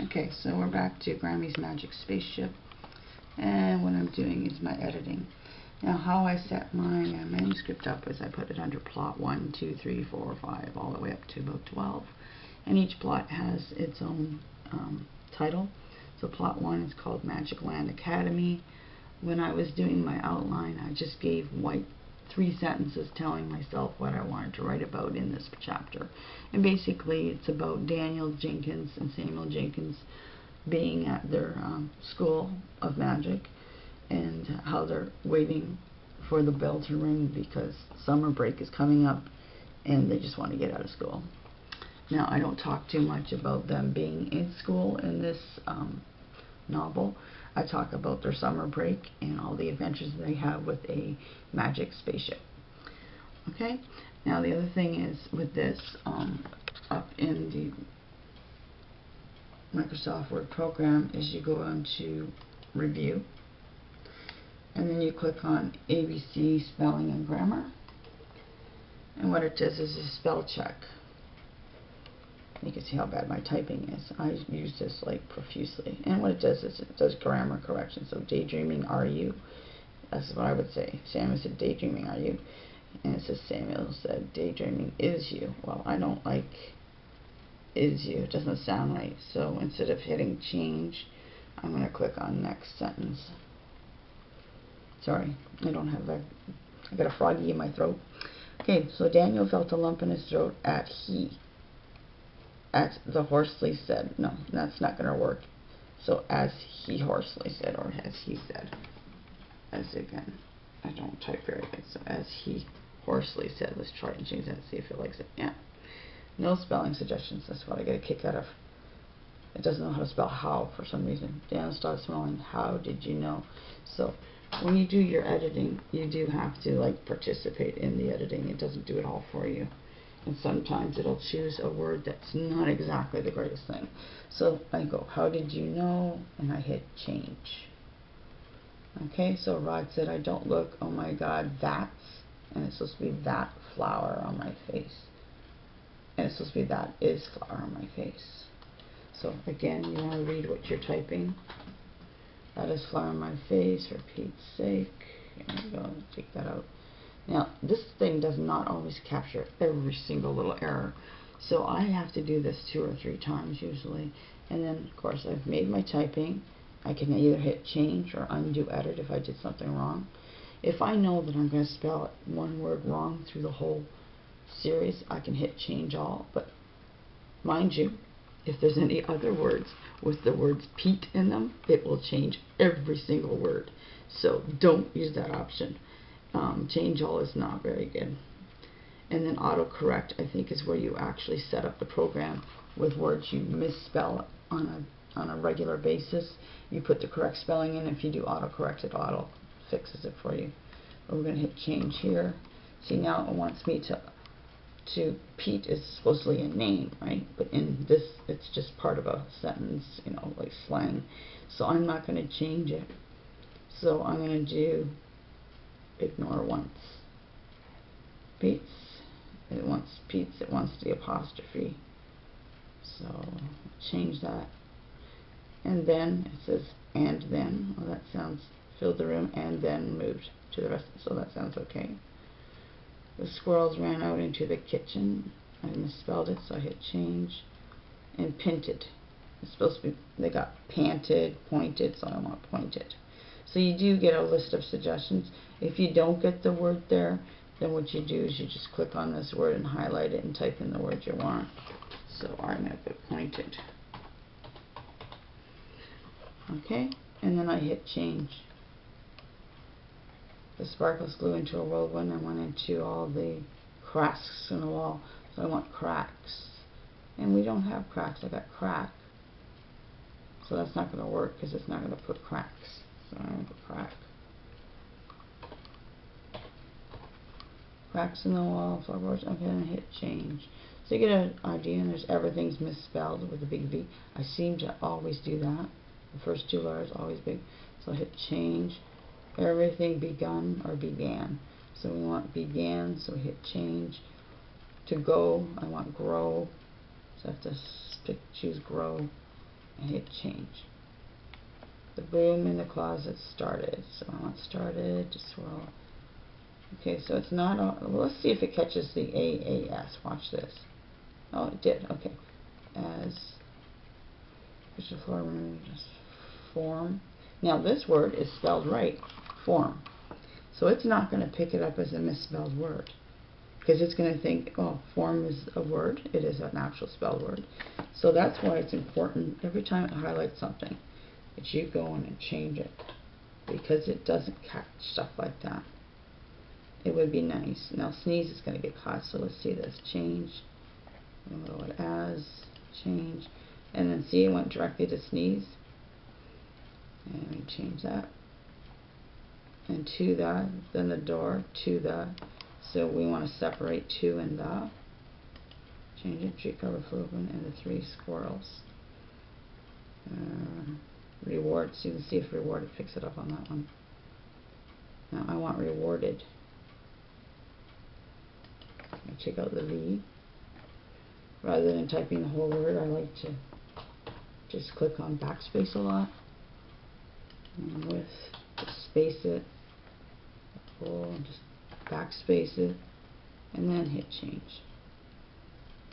Okay, so we're back to Grammy's Magic Spaceship, and what I'm doing is my editing. Now, how I set my manuscript up is I put it under plot 1, 2, 3, 4, 5, all the way up to about 12, and each plot has its own title. So plot 1 is called Magic Land Academy. When I was doing my outline, I just gave White 3 sentences telling myself what I wanted to write about in this chapter. And basically it's about Daniel Jenkins and Samuel Jenkins being at their school of magic, and how they're waiting for the bell to ring because summer break is coming up and they just want to get out of school. Now, I don't talk too much about them being in school in this novel. I talk about their summer break and all the adventures they have with a magic spaceship. Okay, now the other thing is with this, up in the Microsoft Word program, is you go on to Review, and then you click on ABC Spelling and Grammar, and what it does is a spell check. You can see how bad my typing is. I use this like profusely. And what it does is it does grammar correction. So daydreaming, are you? That's what I would say. Samuel said, daydreaming, are you? And it says Samuel said, daydreaming is you. Well, I don't like is you. It doesn't sound right. So instead of hitting change, I'm going to click on next sentence. Sorry, I got a froggy in my throat. Okay, so Daniel felt a lump in his throat at the hoarsely said. No, that's not going to work. So as he hoarsely said, or as he said. As again, I don't type very good. So as he hoarsely said. Let's try and change that and see if it likes it. Yeah. No spelling suggestions. That's what I get a kick out of. It doesn't know how to spell how for some reason. Daniel started smelling. How did you know? So when you do your editing, you do have to like participate in the editing. It doesn't do it all for you. And sometimes it'll choose a word that's not exactly the greatest thing. So I go, how did you know? And I hit change. Okay, so Rod said, I don't look, oh my God, that's, and it's supposed to be that flower on my face. And it's supposed to be that is flower on my face. So again, you want to read what you're typing. That is flower on my face, for Pete's sake. Here we go, take that out. Now, this thing does not always capture every single little error. So I have to do this 2 or 3 times usually. And then, of course, I've made my typing. I can either hit change or undo edit if I did something wrong. If I know that I'm going to spell one word wrong through the whole series, I can hit change all. But mind you, if there's any other words with the words Pete in them, it will change every single word. So don't use that option. Change all is not very good. And then autocorrect, I think, is where you actually set up the program with words you misspell on a regular basis. You put the correct spelling in. If you do autocorrect, it auto fixes it for you. But we're going to hit change here. See, now it wants me to Pete is supposedly a name, right? But in this, it's just part of a sentence, you know, like slang. So I'm not going to change it. So I'm going to do ignore once. Pete's, it wants Pete's, it wants the apostrophe. So change that. And then it says and then. Well, that sounds, filled the room and then moved to the rest. So that sounds okay. The squirrels ran out into the kitchen. I misspelled it, so I hit change. And pinted. It's supposed to be, they got panted, pointed, so I want pointed. So you do get a list of suggestions. If you don't get the word there, then what you do is you just click on this word and highlight it and type in the word you want. So I'm going to put pointed. Okay, and then I hit change. The sparkles flew into a whirlwind and went into all the cracks in the wall. So I want cracks. And we don't have cracks. I got crack. So that's not going to work because it's not going to put cracks. So I'm going to put crack. Cracks in the wall, floorboards. Okay, and hit change. So you get an idea, and there's everything's misspelled with a big V. I seem to always do that. The first 2 letters always big. So I hit change. Everything begun or began. So we want began, so hit change. To go, I want grow. So I have to choose grow. and hit change. The broom in the closet started. So I want started to swirl. Okay, so it's not all, well, let's see if it catches the AAS. Watch this. Oh, it did. Okay. As form. Now this word is spelled right, form. So it's not going to pick it up as a misspelled word, because it's going to think, oh, form is a word. It is an actual spelled word. So that's why it's important every time it highlights something that you go in and change it, because it doesn't catch stuff like that. It would be nice. Now sneeze is going to get caught, so let's see this. Change. We'll go as change. And then see, it went directly to sneeze. And we change that. And to the, then the door, to the. So we want to separate to and the. Change it, tree cover flew open, and the 3 squirrels. Reward, so you can see if rewarded picks it up on that one. Now I want rewarded. I check out the V. Rather than typing the whole word, I like to just click on backspace a lot. And with, just space it, and just backspace it, and then hit change.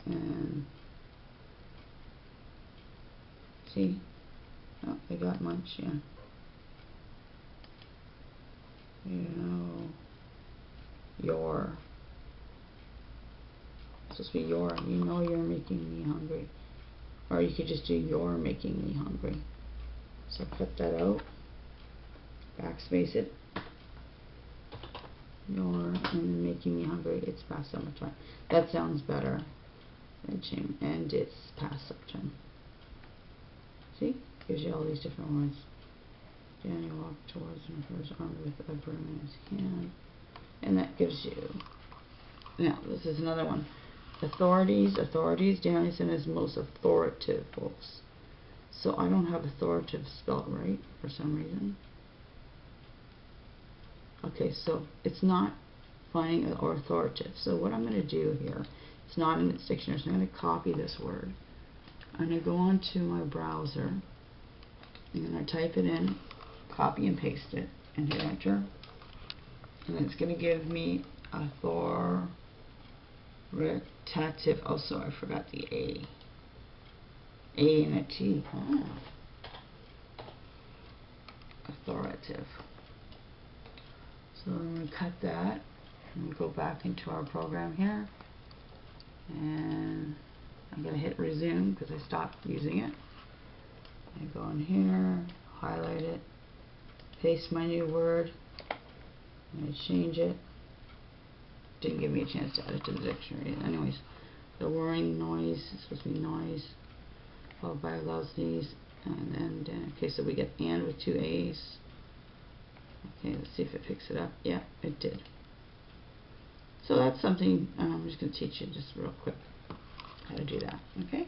And see, oh, they got munch, yeah. You know, your. It's supposed to be your. You know you're making me hungry. Or you could just do you're making me hungry. So cut that out. Backspace it. You're and making me hungry. It's past summertime. That sounds better. And it's past September. See? Gives you all these different words. Daniel walked towards him first, armed with a broom in his hand. And that gives you. Now, this is another one. Authorities. Danielson is most authoritative books. So I don't have authoritative spelled right for some reason. Okay, so it's not finding or authoritative. So what I'm going to do here, it's not in its dictionary, so I'm going to copy this word. I'm going to go onto my browser, and I type it in, copy and paste it, and hit enter. And it's going to give me authoritative. Also, I forgot the A. A and a T. Oh. Authoritative. So I'm going to cut that and go back into our program here. And I'm going to hit resume because I stopped using it. I go in here, highlight it, paste my new word, and I change it. Didn't give me a chance to add it to the dictionary. Anyways, the whirring noise is supposed to be noise, followed by a loud sneeze, and then, okay, so we get and with 2 A's. Okay, let's see if it picks it up. Yeah, it did. So that's something I'm just going to teach you just real quick how to do that. Okay?